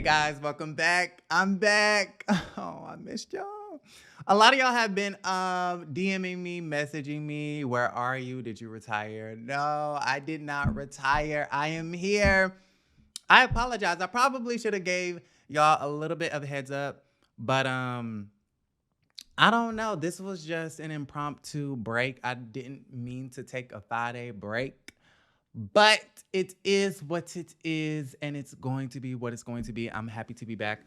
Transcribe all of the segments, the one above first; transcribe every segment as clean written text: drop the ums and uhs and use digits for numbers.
guys, welcome back. I'm back. Oh, I missed y'all. A lot of y'all have been DMing me, messaging me. Where are you? Did you retire? No, I did not retire. I am here. I apologize. I probably should have gave y'all a little bit of a heads up, but I don't know. This was just an impromptu break. I didn't mean to take a 5-day break. But it is what it is, and it's going to be what it's going to be. I'm happy to be back.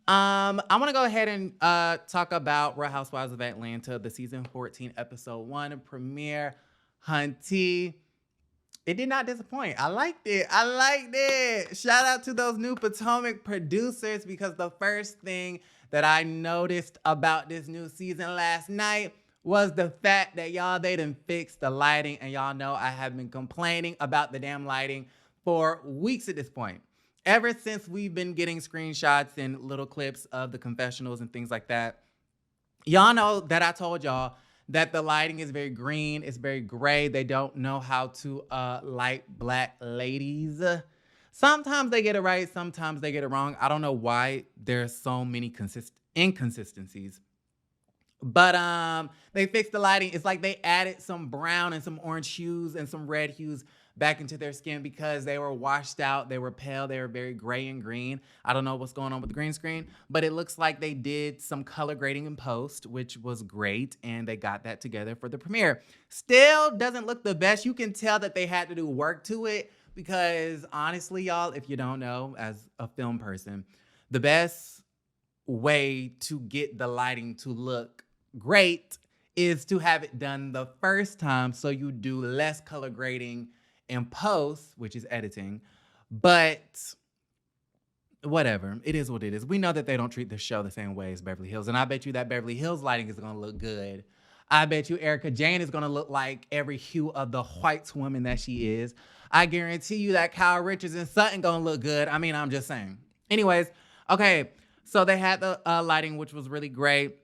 I want to go ahead and talk about Real Housewives of Atlanta, the season 14, episode 1 premiere. Hunty, it did not disappoint. I liked it. Shout out to those new Potomac producers, because the first thing that I noticed about this new season last night was the fact that they done fixed the lighting, and y'all know I have been complaining about the damn lighting for weeks at this point. Ever since we've been getting screenshots and little clips of the confessionals and things like that. Y'all know that I told y'all that the lighting is very green, it's very gray. They don't know how to light black ladies. Sometimes they get it right, sometimes they get it wrong. I don't know why there's so many inconsistencies. But they fixed the lighting. It's like they added some brown and some orange hues and some red hues back into their skin because they were washed out. They were pale. They were very gray and green. I don't know what's going on with the green screen, but it looks like they did some color grading in post, which was great, and they got that together for the premiere. Still doesn't look the best. You can tell that they had to do work to it because honestly, y'all, if you don't know, as a film person, the best way to get the lighting to look great is to have it done the first time, so you do less color grading in post, which is editing. But whatever, it is what it is. We know that they don't treat the show the same way as Beverly Hills, and I bet you that Beverly Hills lighting is gonna look good. I bet you Erica Jane is gonna look like every hue of the white woman that she is. I guarantee you that Kyle Richards and Sutton gonna look good. I mean, I'm just saying. Anyways, okay, so they had the lighting, which was really great.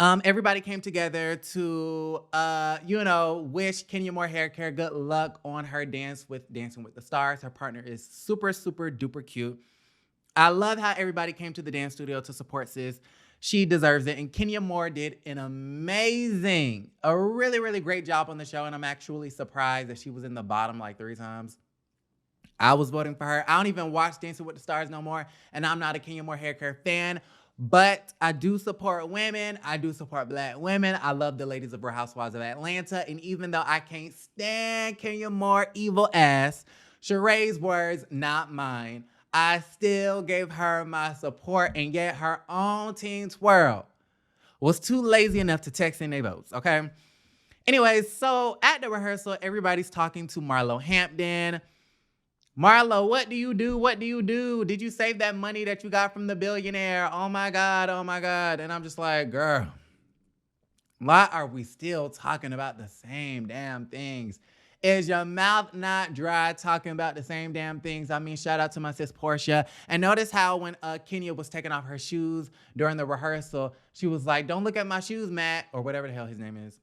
Everybody came together to, wish Kenya Moore hair care good luck on her dance with Dancing with the Stars. Her partner is super, super duper cute. I love how everybody came to the dance studio to support sis. She deserves it. And Kenya Moore did a really, really great job on the show. And I'm actually surprised that she was in the bottom like 3 times. I was voting for her. I don't even watch Dancing with the Stars no more. And I'm not a Kenya Moore hair care fan. But I do support women. I do support black women. I love the ladies of Real Housewives of Atlanta. And even though I can't stand Kenya Moore evil ass, Sheree's words, not mine, I still gave her my support, and yet her own Teen Twirl was too lazy enough to text in their votes, okay? Anyways, so at the rehearsal, everybody's talking to Marlo Hampton. Marlo, what do you do? What do you do? Did you save that money that you got from the billionaire? Oh my God, oh my God. And I'm just like, girl, why are we still talking about the same damn things? Is your mouth not dry talking about the same damn things? I mean, shout out to my sis Porsha. And notice how when Kenya was taking off her shoes during the rehearsal, she was like, don't look at my shoes, Matt, or whatever the hell his name is.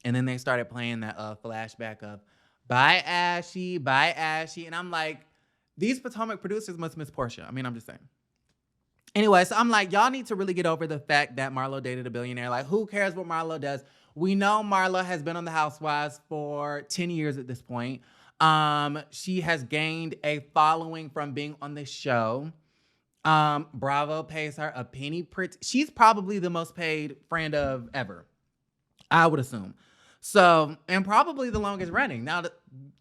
And then they started playing that flashback of, bye, Ashy, bye, Ashy. And I'm like, these Potomac producers must miss Porsha. I mean, I'm just saying. Anyway, so I'm like, y'all need to really get over the fact that Marlo dated a billionaire. Like, who cares what Marlo does? We know Marlo has been on the Housewives for 10 years at this point. She has gained a following from being on the show. Bravo pays her a penny. She's probably the most paid friend of ever, I would assume. So, and probably the longest running, now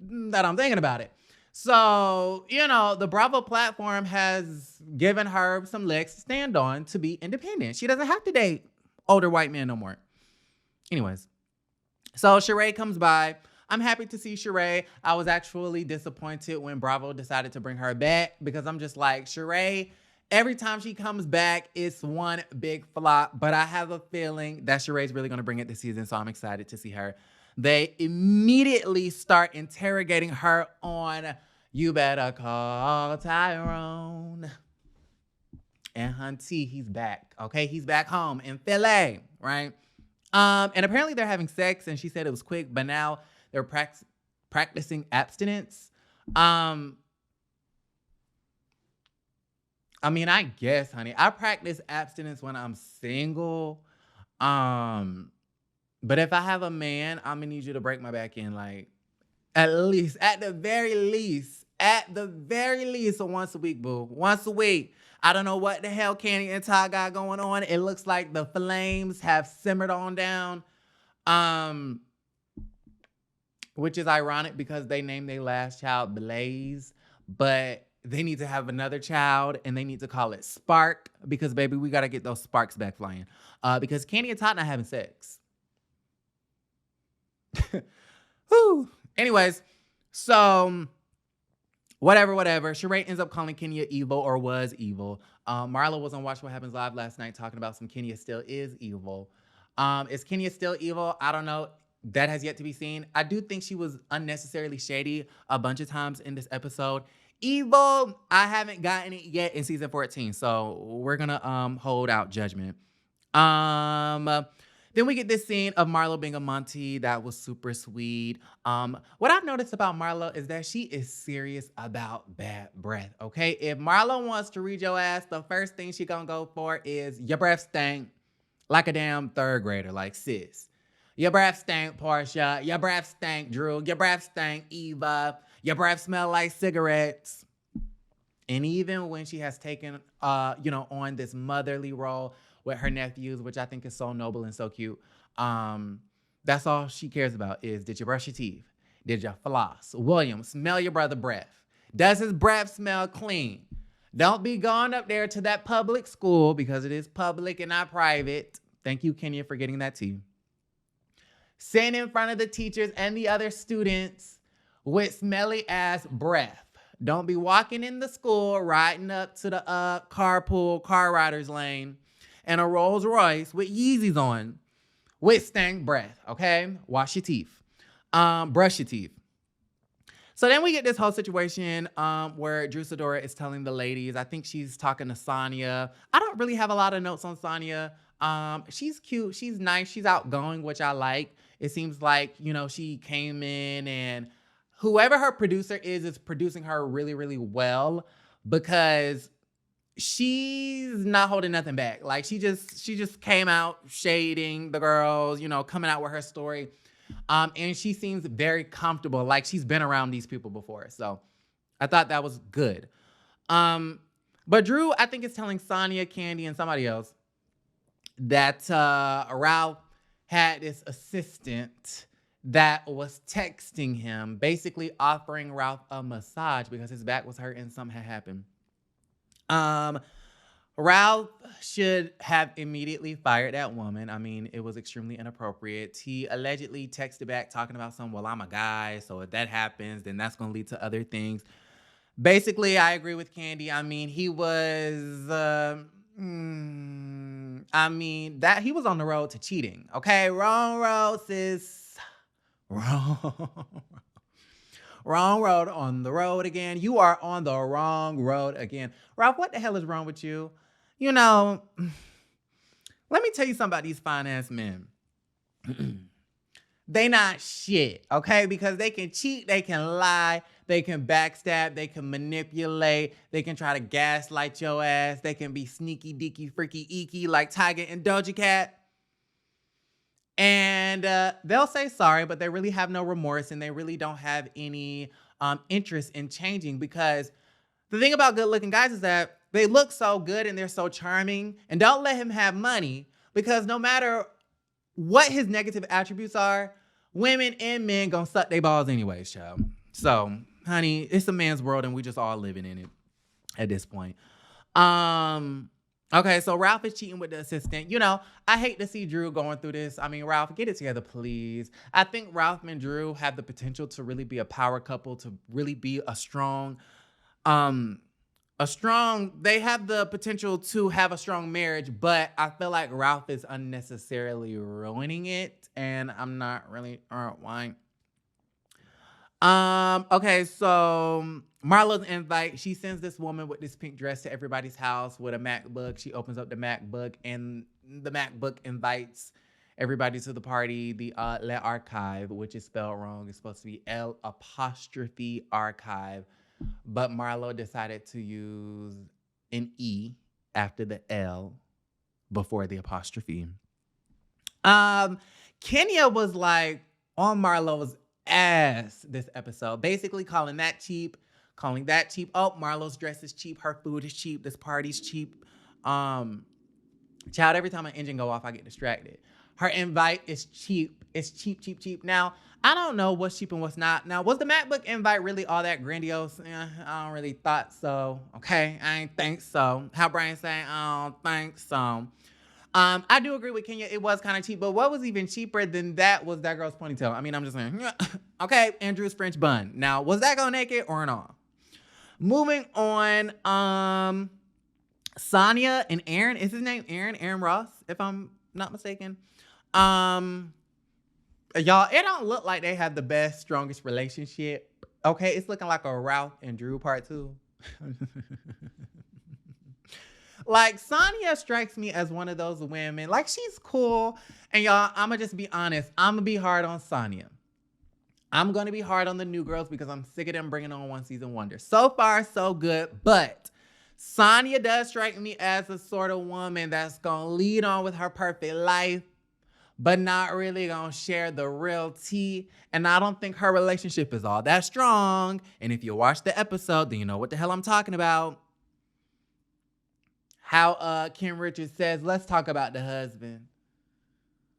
that I'm thinking about it. So, the Bravo platform has given her some legs to stand on to be independent. She doesn't have to date older white men no more. Anyways, so Sheree comes by. I'm happy to see Sheree. I was actually disappointed when Bravo decided to bring her back because I'm just like, Sheree, every time she comes back, it's one big flop. But I have a feeling that Sheree's really going to bring it this season, so I'm excited to see her. They immediately start interrogating her on, you better call Tyrone. And Hunty, he's back, okay? He's back home in Philly, right? And apparently they're having sex, and she said it was quick, but now they're practicing abstinence. I mean, I guess, honey. I practice abstinence when I'm single. Um, but if I have a man, I'm gonna need you to break my back in, like, at the very least, so once a week, boo. Once a week. I don't know what the hell Candy and Ty got going on. It looks like the flames have simmered on down. Um, which is ironic because they named their last child Blaze, but they need to have another child and they need to call it Spark because, baby, we got to get those sparks back flying. Because Candy and Todd not having sex. Whew. Anyways, so whatever. Sheree ends up calling Kenya evil, or was evil. Marlo was on Watch What Happens Live last night talking about some Kenya still is evil. Is Kenya still evil? I don't know. That has yet to be seen. I do think she was unnecessarily shady a bunch of times in this episode. Evil, I haven't gotten it yet in season 14, so we're gonna hold out judgment. Then we get this scene of Marlo being a Monty. That was super sweet. What I've noticed about Marlo is that she is serious about bad breath, okay? If Marlo wants to read your ass, the first thing she gonna go for is your breath stank like a damn third grader, like sis. Your breath stank, Porsha. Your breath stank, Drew. Your breath stank, Eva. Your breath smell like cigarettes. And even when she has taken, on this motherly role with her nephews, which I think is so noble and so cute, that's all she cares about is, did you brush your teeth? Did you floss? William, smell your brother's breath. Does his breath smell clean? Don't be going up there to that public school because it is public and not private. Thank you, Kenya, for getting that tea. Sitting in front of the teachers and the other students with smelly ass breath. Don't be walking in the school, riding up to the carpool, car riders lane, and a Rolls Royce with Yeezys on, with stank breath, okay? Wash your teeth. Brush your teeth. So then we get this whole situation where Drew Sidora is telling the ladies, I think she's talking to Sonia. I don't really have a lot of notes on Sonia. She's cute. She's nice. She's outgoing, which I like. It seems like, she came in and whoever her producer is producing her really, really well because she's not holding nothing back. Like she just came out shading the girls, coming out with her story. And she seems very comfortable. Like she's been around these people before. So I thought that was good. But Drew, I think, is telling Sonia, Candy, and somebody else that Ralph had this assistant that was texting him, basically offering Ralph a massage because his back was hurt and something had happened. Ralph should have immediately fired that woman. I mean, it was extremely inappropriate. He allegedly texted back talking about well, I'm a guy, so if that happens, then that's going to lead to other things. Basically, I agree with Candy. I mean, he was... he was on the road to cheating. Okay, wrong road, sis. Wrong road, on the road again. You are on the wrong road again. Ralph, what the hell is wrong with you? Let me tell you something about these finance men. They not shit, okay? Because they can cheat, they can lie, they can backstab, they can manipulate, they can try to gaslight your ass, they can be sneaky, deaky, freaky, eeky like Tiger and Doja Cat. And they'll say sorry, but they really have no remorse and they really don't have any interest in changing, because the thing about good-looking guys is that they look so good and they're so charming, and don't let him have money, because no matter what his negative attributes are, women and men gonna suck their balls anyways, child. So, honey, it's a man's world and we just all living in it at this point. Okay, so Ralph is cheating with the assistant. I hate to see Drew going through this. I mean, Ralph, get it together, please. I think Ralph and Drew have the potential to really be a power couple, to really be a strong, they have the potential to have a strong marriage, but I feel like Ralph is unnecessarily ruining it, and I'm not really why. Okay, so Marlo's invite, she sends this woman with this pink dress to everybody's house with a MacBook. She opens up the MacBook, and the MacBook invites everybody to the party. The Le Archive, which is spelled wrong. It's supposed to be L''archive. But Marlo decided to use an E after the L before the apostrophe. Um, Kenya was like on Marlo's ass this episode, basically calling that cheap, calling that cheap. Oh, Marlo's dress is cheap, her food is cheap, this party's cheap. Child, every time my engine go off, I get distracted. Her invite is cheap. It's cheap, cheap, cheap. Now, I don't know what's cheap and what's not. Now, was the MacBook invite really all that grandiose? I don't really thought so. Okay, I ain't think so. How Brian saying, I don't think so. I do agree with Kenya. It was kind of cheap, but what was even cheaper than that was that girl's ponytail. I mean, I'm just saying. Okay, Andrew's French bun. Now, was that gonna naked or not? Moving on. Sonia and Aaron. Is his name Aaron? Aaron Ross, if I'm not mistaken. Y'all, it don't look like they have the best, strongest relationship. Okay, it's looking like a Ralph and Drew part 2. Like, Sonia strikes me as one of those women. Like, she's cool. And y'all, I'm going to just be honest. I'm going to be hard on Sonia. I'm going to be hard on the new girls because I'm sick of them bringing on one season wonders. So far, so good. But Sonia does strike me as the sort of woman that's going to lead on with her perfect life, but not really going to share the real tea. And I don't think her relationship is all that strong. And if you watch the episode, then you know what the hell I'm talking about. How Kim Richards says, let's talk about the husband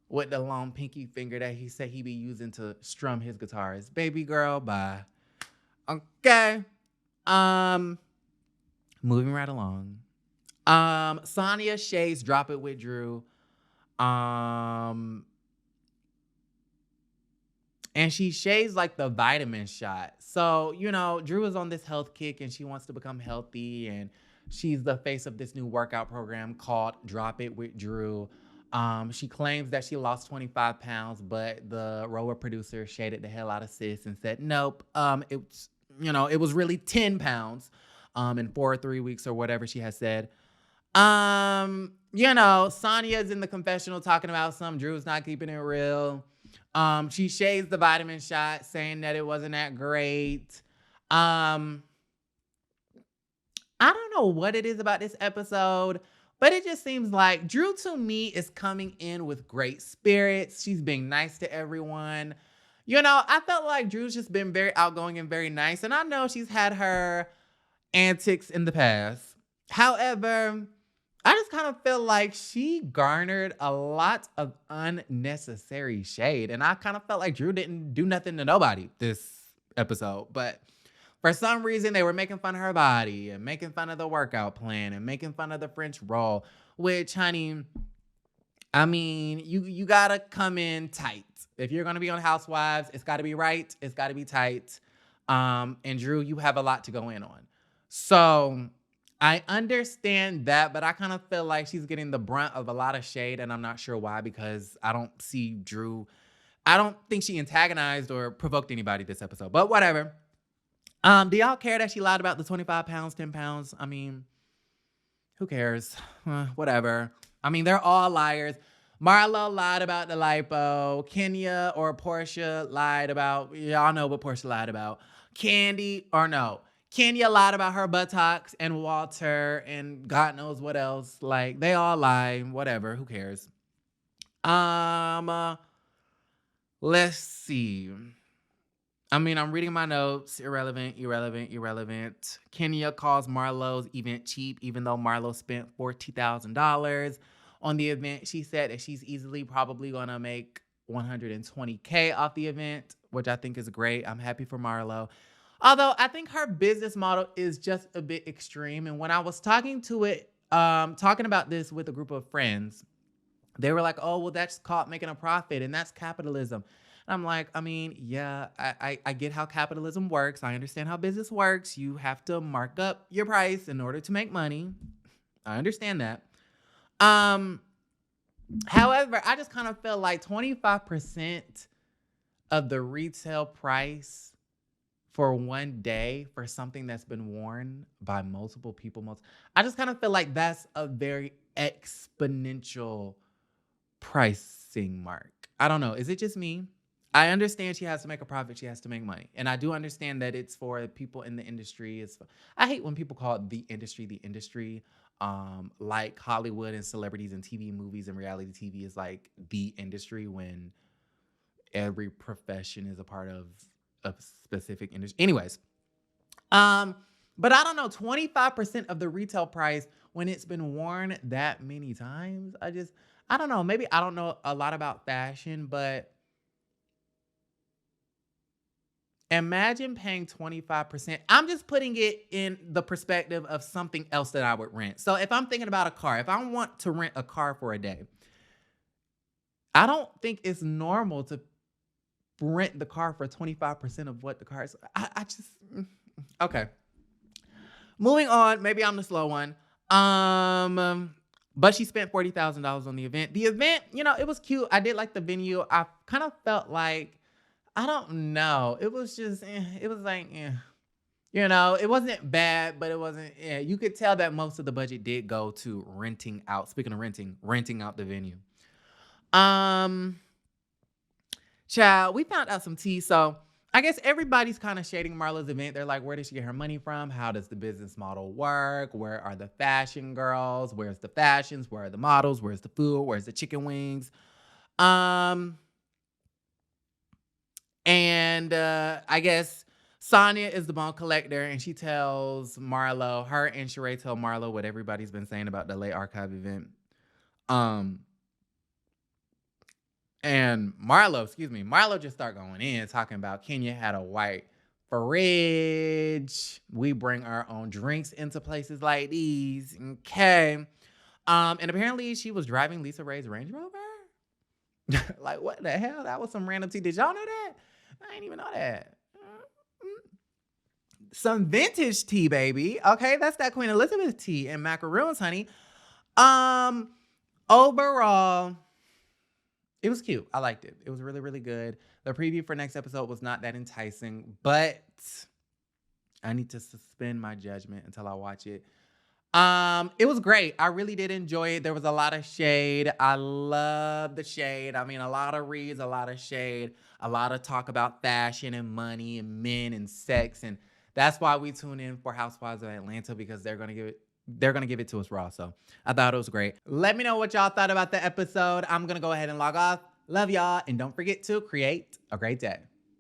with the long pinky finger that he said he be using to strum his guitars. Baby girl, bye. Okay. Moving right along. Sonia Shay's Drop It with Drew. And she shades like the vitamin shot. So, you know, Drew is on this health kick and she wants to become healthy, and she's the face of this new workout program called Drop It with Drew. She claims that she lost 25 pounds, but the RHOA producer shaded the hell out of sis and said, nope, it was really 10 pounds in 4 or 3 weeks or whatever she has said. Sonia's in the confessional talking about Drew's not keeping it real. She shades the vitamin shot, saying that it wasn't that great. I don't know what it is about this episode, but it just seems like Drew, to me, is coming in with great spirits. She's being nice to everyone. I felt like Drew's just been very outgoing and very nice. And I know she's had her antics in the past. However, I just kind of feel like she garnered a lot of unnecessary shade. And I kind of felt like Drew didn't do nothing to nobody this episode. But for some reason, they were making fun of her body and making fun of the workout plan and making fun of the French roll, which, honey, I mean, you got to come in tight. If you're going to be on Housewives, it's got to be right. It's got to be tight. And Drew, you have a lot to go in on. So I understand that, but I kind of feel like she's getting the brunt of a lot of shade, and I'm not sure why, because I don't see Drew. I don't think she antagonized or provoked anybody this episode, but whatever. Do y'all care that she lied about the 25 pounds, 10 pounds? I mean, who cares? Whatever. I mean, they're all liars. Marlo lied about the lipo. Kenya or Porsha lied about, y'all know what Porsha lied about. Kenya lied about her buttocks and Walter and God knows what else. Like, they all lie. Whatever. Who cares? Let's see. I mean, I'm reading my notes. Irrelevant. Kenya calls Marlo's event cheap, even though Marlo spent $40,000 on the event. She said that she's easily probably going to make $120K off the event, which I think is great. I'm happy for Marlo. Although I think her business model is just a bit extreme. And when I was talking about this with a group of friends, they were like, oh, well, that's called making a profit and that's capitalism. And I'm like, I mean, yeah, I get how capitalism works. I understand how business works. You have to mark up your price in order to make money. I understand that. However, I just kind of feel like 25% of the retail price for one day for something that's been worn by multiple people. I just kind of feel like that's a very exponential pricing mark. I don't know. Is it just me? I understand she has to make a profit. She has to make money. And I do understand that it's for people in the industry. I hate when people call it the industry, the industry. Like Hollywood and celebrities and TV movies and reality TV is like the industry when every profession is a part of a specific industry. Anyways, um, but I don't know, 25% of the retail price when it's been worn that many times. I don't know. Maybe I don't know a lot about fashion, but imagine paying 25%. I'm just putting it in the perspective of something else that I would rent. So if I'm thinking about a car, if I want to rent a car for a day, I don't think it's normal to rent the car for 25% of what the car is. I just, okay. Moving on, maybe I'm the slow one. But she spent $40,000 on the event. The event, it was cute. I did like the venue. I kind of felt like, I don't know. It was just, it was like, it wasn't bad, but it wasn't, you could tell that most of the budget did go to renting out. Speaking of renting out the venue. Child, we found out some tea. So I guess everybody's kind of shading Marla's event. They're like, where did she get her money from? How does the business model work? Where are the fashion girls? Where's the fashions? Where are the models? Where's the food? Where's the chicken wings? And I guess Sonia is the bone collector, and she tells Marlo, her and Sheree tell Marlo what everybody's been saying about the late archive event. And Marlo just start going in, talking about Kenya had a white fridge. We bring our own drinks into places like these. Okay. And apparently she was driving Lisa Ray's Range Rover. Like, what the hell? That was some random tea. Did y'all know that? I didn't even know that. Some vintage tea, baby. Okay, that's that Queen Elizabeth tea and macaroons, honey. Overall, it was cute. I liked it. It was really, really good. The preview for next episode was not that enticing, but I need to suspend my judgment until I watch it. It was great. I really did enjoy it. There was a lot of shade. I love the shade. I mean, a lot of reads, a lot of shade, a lot of talk about fashion and money and men and sex. And that's why we tune in for Housewives of Atlanta, because they're going to give it to us raw. So I thought it was great. Let me know what y'all thought about the episode. I'm going to go ahead and log off. Love y'all. And don't forget to create a great day.